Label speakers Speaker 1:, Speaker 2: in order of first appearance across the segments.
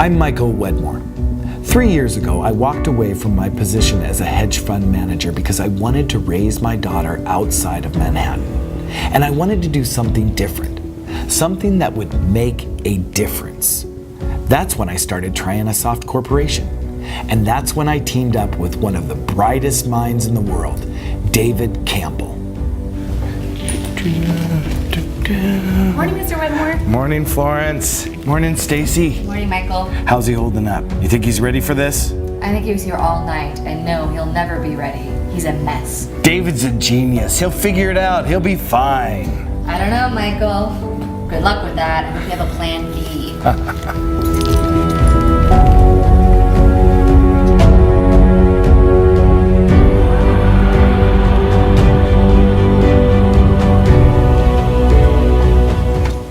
Speaker 1: I'm Michael Wedmore. 3 years ago, I walked away from my position as a hedge fund manager because I wanted to raise my daughter outside of Manhattan. And I wanted to do something different, something that would make a difference. That's when I started Trianasoft Corporation. And that's when I teamed up with one of the brightest minds in the world, David Campbell.
Speaker 2: Morning, Mr. Wedmore.
Speaker 1: Morning, Florence. Morning, Stacy.
Speaker 2: Morning, Michael.
Speaker 1: How's he holding up? You think he's ready for this?
Speaker 2: I think he was here all night, and no, he'll never be ready. He's a mess.
Speaker 1: David's a genius. He'll figure it out. He'll be fine.
Speaker 2: I don't know, Michael. Good luck with that. I hope you have a plan B.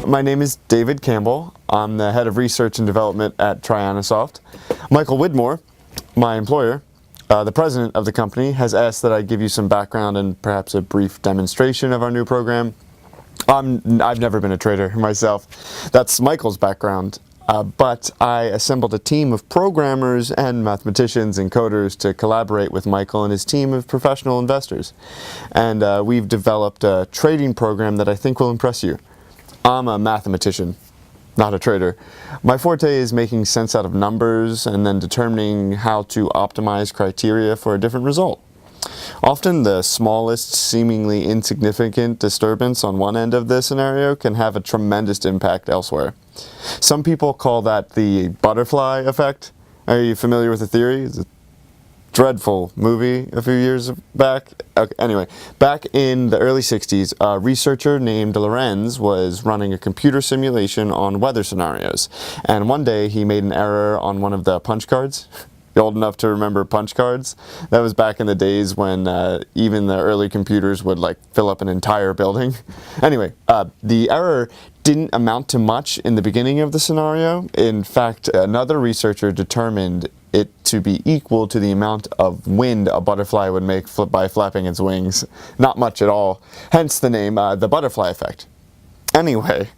Speaker 3: My name is David Campbell. I'm the head of research and development at Trianasoft. Michael Widmore, my employer, the president of the company, has asked that I give you some background and perhaps a brief demonstration of our new program. I've never been a trader myself. That's Michael's background. But I assembled a team of programmers and mathematicians and coders to collaborate with Michael and his team of professional investors. And we've developed a trading program that I think will impress you. I'm a mathematician, not a trader. My forte is making sense out of numbers and then determining how to optimize criteria for a different result. Often the smallest, seemingly insignificant disturbance on one end of the scenario can have a tremendous impact elsewhere. Some people call that the butterfly effect. Are you familiar with the theory? It's a dreadful movie a few years back. Okay, anyway, back in the early 60s, a researcher named Lorenz was running a computer simulation on weather scenarios. And one day he made an error on one of the punch cards. You old enough to remember punch cards? That was back in the days when even the early computers would fill up an entire building. Anyway, the error didn't amount to much in the beginning of the scenario. In fact, another researcher determined it to be equal to the amount of wind a butterfly would make by flapping its wings. Not much at all. Hence the name, the butterfly effect. Anyway,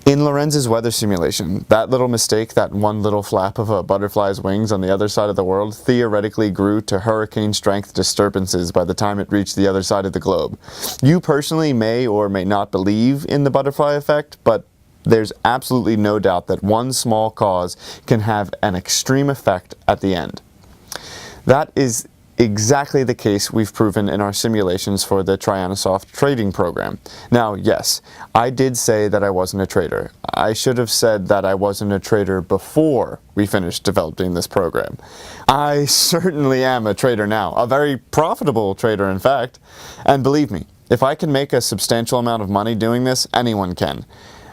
Speaker 3: in Lorenz's weather simulation, that little mistake, that one little flap of a butterfly's wings on the other side of the world, theoretically grew to hurricane-strength disturbances by the time it reached the other side of the globe. You personally may or may not believe in the butterfly effect, but there's absolutely no doubt that one small cause can have an extreme effect at the end. That is exactly the case we've proven in our simulations for the Trianasoft trading program. Now, yes, I did say that I wasn't a trader. I should have said that I wasn't a trader before we finished developing this program. I certainly am a trader now, a very profitable trader in fact. And believe me, if I can make a substantial amount of money doing this, anyone can.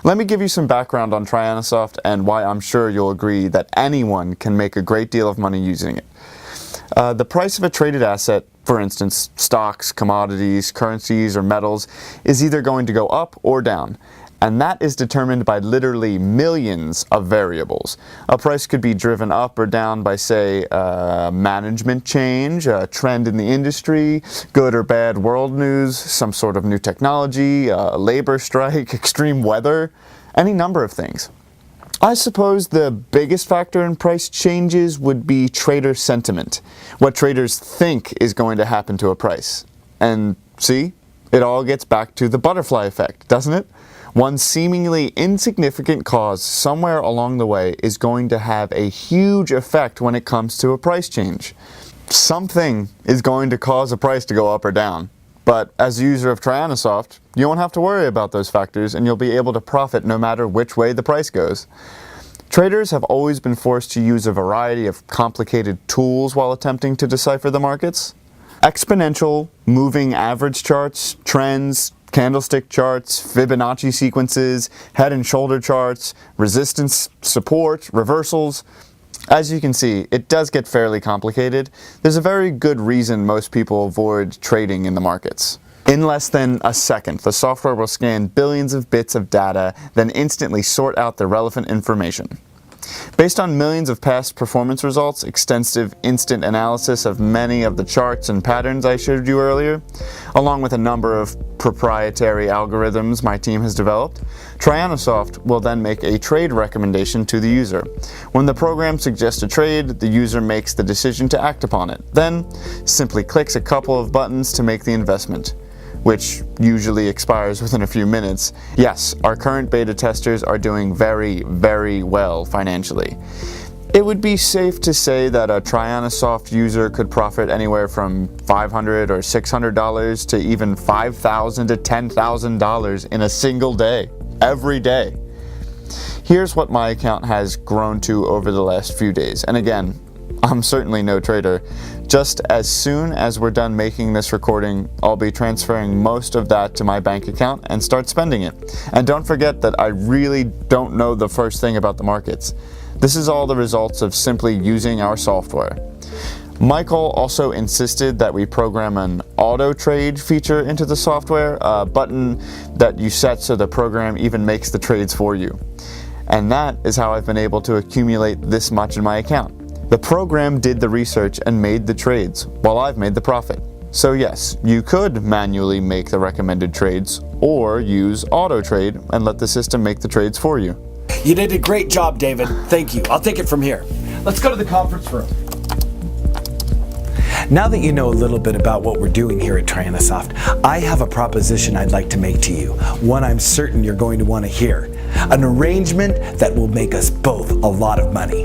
Speaker 3: Let me give you some background on Trianasoft and why I'm sure you'll agree that anyone can make a great deal of money using it. The price of a traded asset, for instance, stocks, commodities, currencies, or metals, is either going to go up or down. And that is determined by literally millions of variables. A price could be driven up or down by, say, management change, a trend in the industry, good or bad world news, some sort of new technology, a labor strike, extreme weather, any number of things. I suppose the biggest factor in price changes would be trader sentiment, what traders think is going to happen to a price. And see, it all gets back to the butterfly effect, doesn't it? One seemingly insignificant cause somewhere along the way is going to have a huge effect when it comes to a price change. Something is going to cause a price to go up or down. But as a user of Trianasoft, you won't have to worry about those factors and you'll be able to profit no matter which way the price goes. Traders have always been forced to use a variety of complicated tools while attempting to decipher the markets. Exponential, moving average charts, trends, candlestick charts, Fibonacci sequences, head and shoulder charts, resistance, support, reversals. As you can see, it does get fairly complicated. There's a very good reason most people avoid trading in the markets. In less than a second, the software will scan billions of bits of data, then instantly sort out the relevant information. Based on millions of past performance results, extensive instant analysis of many of the charts and patterns I showed you earlier, along with a number of proprietary algorithms my team has developed, Trianasoft will then make a trade recommendation to the user. When the program suggests a trade, the user makes the decision to act upon it, then simply clicks a couple of buttons to make the investment, which usually expires within a few minutes. Yes, our current beta testers are doing very, very well financially. It would be safe to say that a Trianasoft user could profit anywhere from $500 or $600 to even $5,000 to $10,000 in a single day, every day. Here's what my account has grown to over the last few days. And again, I'm certainly no trader. Just as soon as we're done making this recording, I'll be transferring most of that to my bank account and start spending it. And don't forget that I really don't know the first thing about the markets. This is all the results of simply using our software. Michael also insisted that we program an auto trade feature into the software, a button that you set so the program even makes the trades for you. And that is how I've been able to accumulate this much in my account. The program did the research and made the trades, while I've made the profit. So yes, you could manually make the recommended trades, or use auto trade and let the system make the trades for you.
Speaker 1: You did a great job, David. Thank you. I'll take it from here. Let's go to the conference room. Now that you know a little bit about what we're doing here at Trianasoft, I have a proposition I'd like to make to you, one I'm certain you're going to want to hear. An arrangement that will make us both a lot of money.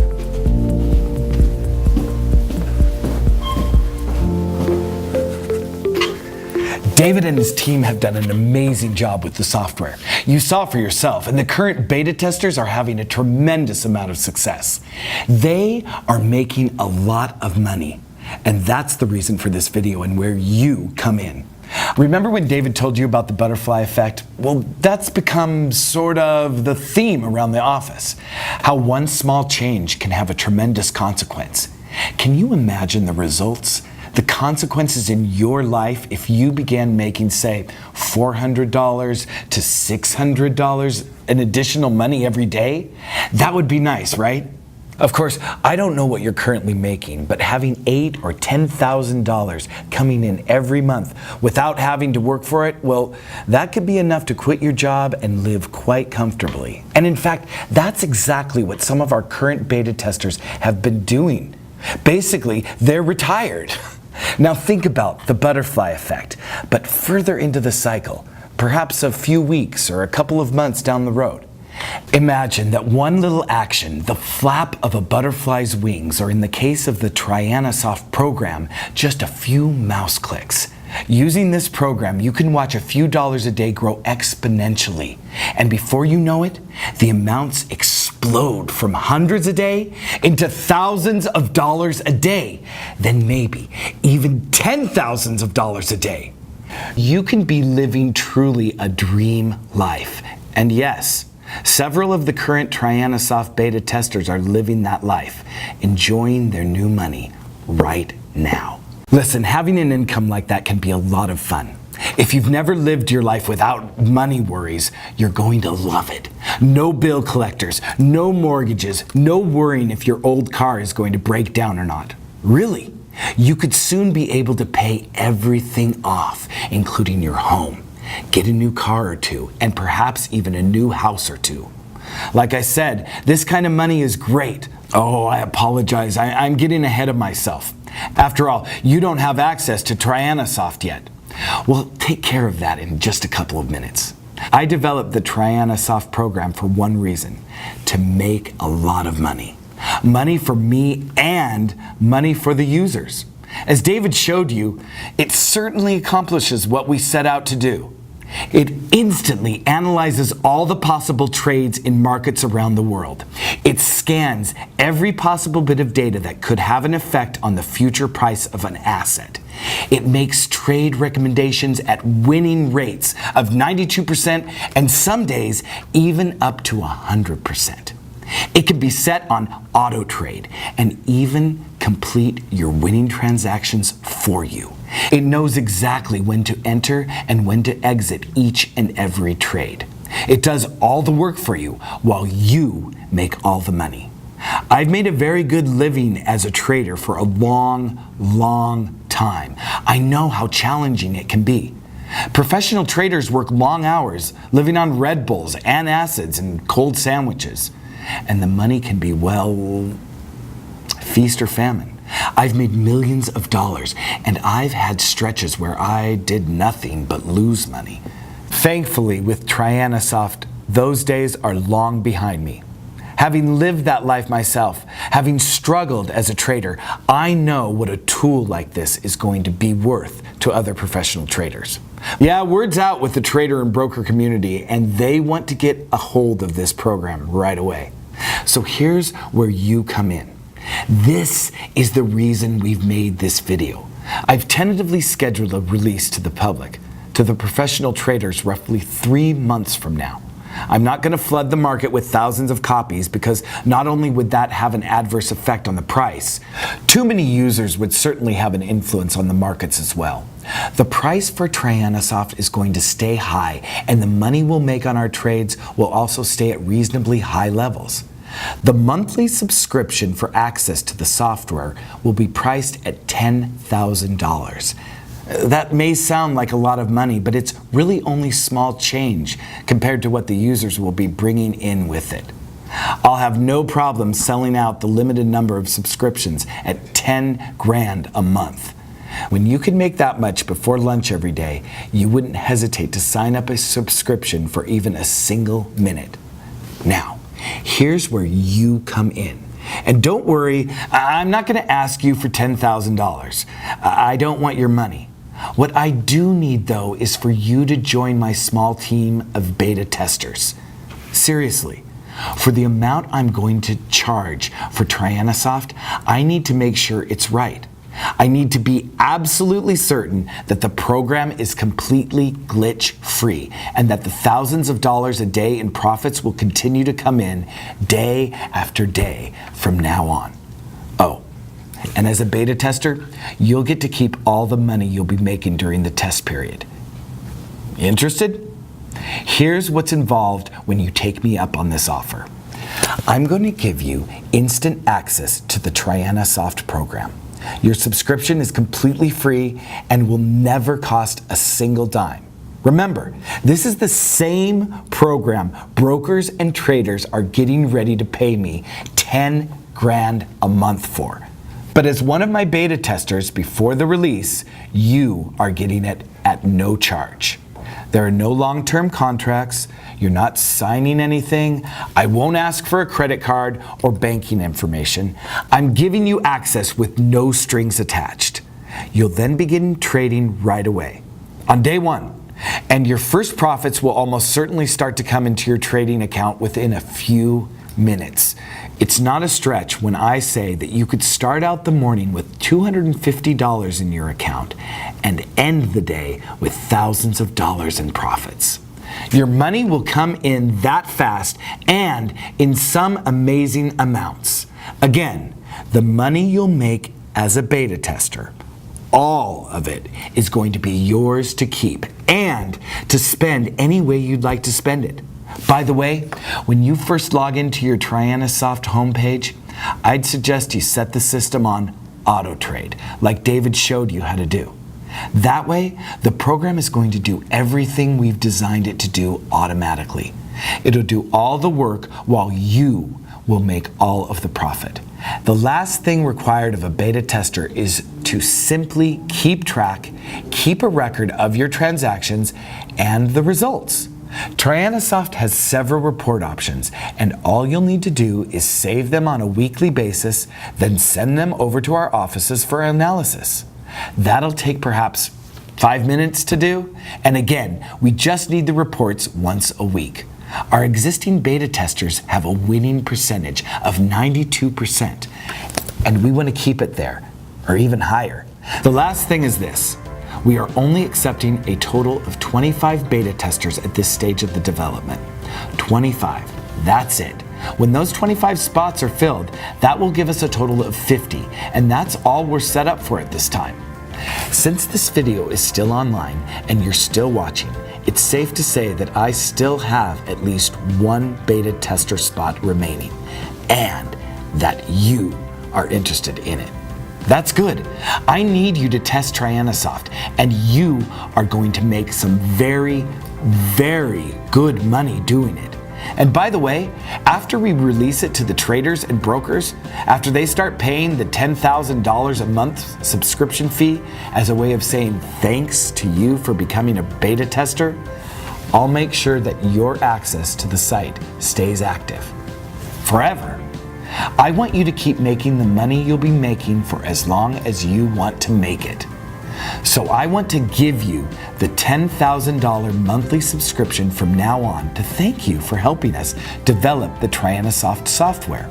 Speaker 1: David and his team have done an amazing job with the software. You saw for yourself, and the current beta testers are having a tremendous amount of success. They are making a lot of money, and that's the reason for this video and where you come in. Remember when David told you about the butterfly effect? Well, that's become sort of the theme around the office. How one small change can have a tremendous consequence. Can you imagine the results? The consequences in your life if you began making, say, $400 to $600 in additional money every day? That would be nice, right? Of course, I don't know what you're currently making, but having $8,000 or $10,000 coming in every month without having to work for it, well, that could be enough to quit your job and live quite comfortably. And in fact, that's exactly what some of our current beta testers have been doing. Basically, they're retired. Now think about the butterfly effect, but further into the cycle, perhaps a few weeks or a couple of months down the road. Imagine that one little action, the flap of a butterfly's wings, or in the case of the Trianasoft program, just a few mouse clicks. Using this program, you can watch a few dollars a day grow exponentially. And before you know it, the amounts explode from hundreds a day into thousands of dollars a day, then maybe even $10,000s of dollars a day. You can be living truly a dream life. And yes, several of the current Trianasoft beta testers are living that life, enjoying their new money right now. Listen, having an income like that can be a lot of fun. If you've never lived your life without money worries, you're going to love it. No bill collectors, no mortgages, no worrying if your old car is going to break down or not. Really, you could soon be able to pay everything off, including your home, get a new car or two, and perhaps even a new house or two. Like I said, this kind of money is great. Oh, I apologize. I'm getting ahead of myself. After all, you don't have access to Trianasoft yet. Well, take care of that in just a couple of minutes. I developed the Trianasoft program for one reason: to make a lot of money. Money for me and money for the users. As David showed you, it certainly accomplishes what we set out to do. It instantly analyzes all the possible trades in markets around the world. It scans every possible bit of data that could have an effect on the future price of an asset. It makes trade recommendations at winning rates of 92% and some days even up to 100%. It can be set on auto trade and even complete your winning transactions for you. It knows exactly when to enter and when to exit each and every trade. It does all the work for you while you make all the money. I've made a very good living as a trader for a long time. I know how challenging it can be. Professional traders work long hours, living on Red Bulls, antacids, and cold sandwiches. And the money can be, well, feast or famine. I've made millions of dollars, and I've had stretches where I did nothing but lose money. Thankfully, with Trianasoft, those days are long behind me. Having lived that life myself, having struggled as a trader, I know what a tool like this is going to be worth to other professional traders. Yeah, word's out with the trader and broker community, and they want to get a hold of this program right away. So here's where you come in. This is the reason we've made this video. I've tentatively scheduled a release to the public, to the professional traders, roughly 3 months from now. I'm not going to flood the market with thousands of copies because not only would that have an adverse effect on the price, too many users would certainly have an influence on the markets as well. The price for Trianasoft is going to stay high, and the money we'll make on our trades will also stay at reasonably high levels. The monthly subscription for access to the software will be priced at $10,000. That may sound like a lot of money, but it's really only small change compared to what the users will be bringing in with it. I'll have no problem selling out the limited number of subscriptions at 10 grand a month. When you can make that much before lunch every day, you wouldn't hesitate to sign up a subscription for even a single minute. Now, here's where you come in. And don't worry, I'm not going to ask you for $10,000. I don't want your money. What I do need, though, is for you to join my small team of beta testers. Seriously, for the amount I'm going to charge for Trianasoft, I need to make sure it's right. I need to be absolutely certain that the program is completely glitch-free and that the thousands of dollars a day in profits will continue to come in day after day from now on. Oh, and as a beta tester, you'll get to keep all the money you'll be making during the test period. Interested? Here's what's involved when you take me up on this offer. I'm going to give you instant access to the Trianasoft program. Your subscription is completely free and will never cost a single dime. Remember, this is the same program brokers and traders are getting ready to pay me 10 grand a month for. But as one of my beta testers before the release, you are getting it at no charge. There are no long-term contracts. You're not signing anything. I won't ask for a credit card or banking information. I'm giving you access with no strings attached. You'll then begin trading right away, on day one. And your first profits will almost certainly start to come into your trading account within a few minutes. It's not a stretch when I say that you could start out the morning with $250 in your account and end the day with thousands of dollars in profits. Your money will come in that fast and in some amazing amounts. Again, the money you'll make as a beta tester, all of it is going to be yours to keep and to spend any way you'd like to spend it. By the way, when you first log into your Trianasoft homepage, I'd suggest you set the system on auto trade, like David showed you how to do. That way, the program is going to do everything we've designed it to do automatically. It'll do all the work while you will make all of the profit. The last thing required of a beta tester is to simply keep track, keep a record of your transactions and the results. Trianasoft has several report options, and all you'll need to do is save them on a weekly basis, then send them over to our offices for analysis. That'll take perhaps 5 minutes to do, and again, we just need the reports once a week. Our existing beta testers have a winning percentage of 92%, and we want to keep it there, or even higher. The last thing is this. We are only accepting a total of 25 beta testers at this stage of the development. 25, that's it. When those 25 spots are filled, that will give us a total of 50, and that's all we're set up for at this time. Since this video is still online and you're still watching, it's safe to say that I still have at least one beta tester spot remaining, and that you are interested in it. That's good. I need you to test Trianasoft, and you are going to make some very, very good money doing it. And by the way, after we release it to the traders and brokers, after they start paying the $10,000 a month subscription fee as a way of saying thanks to you for becoming a beta tester, I'll make sure that your access to the site stays active forever. I want you to keep making the money you'll be making for as long as you want to make it. So I want to give you the $10,000 monthly subscription from now on to thank you for helping us develop the Trianasoft software.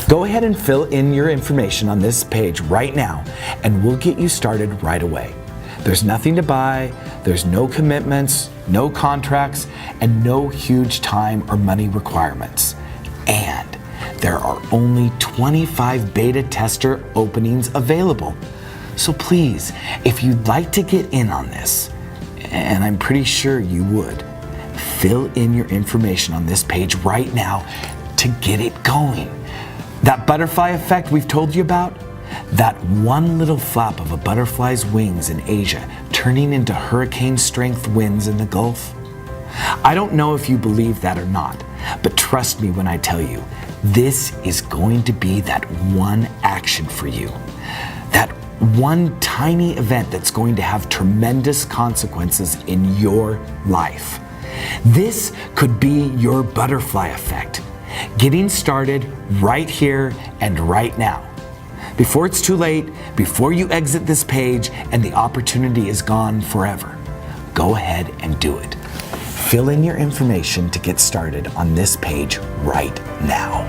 Speaker 1: Go ahead and fill in your information on this page right now, and we'll get you started right away. There's nothing to buy, there's no commitments, no contracts, and no huge time or money requirements. And there are only 25 beta tester openings available. So please, if you'd like to get in on this, and I'm pretty sure you would, fill in your information on this page right now to get it going. That butterfly effect we've told you about, that one little flap of a butterfly's wings in Asia turning into hurricane strength winds in the Gulf. I don't know if you believe that or not, but trust me when I tell you, this is going to be that one action for you. That one tiny event that's going to have tremendous consequences in your life. This could be your butterfly effect. Getting started right here and right now. Before it's too late, before you exit this page and the opportunity is gone forever. Go ahead and do it. Fill in your information to get started on this page right now.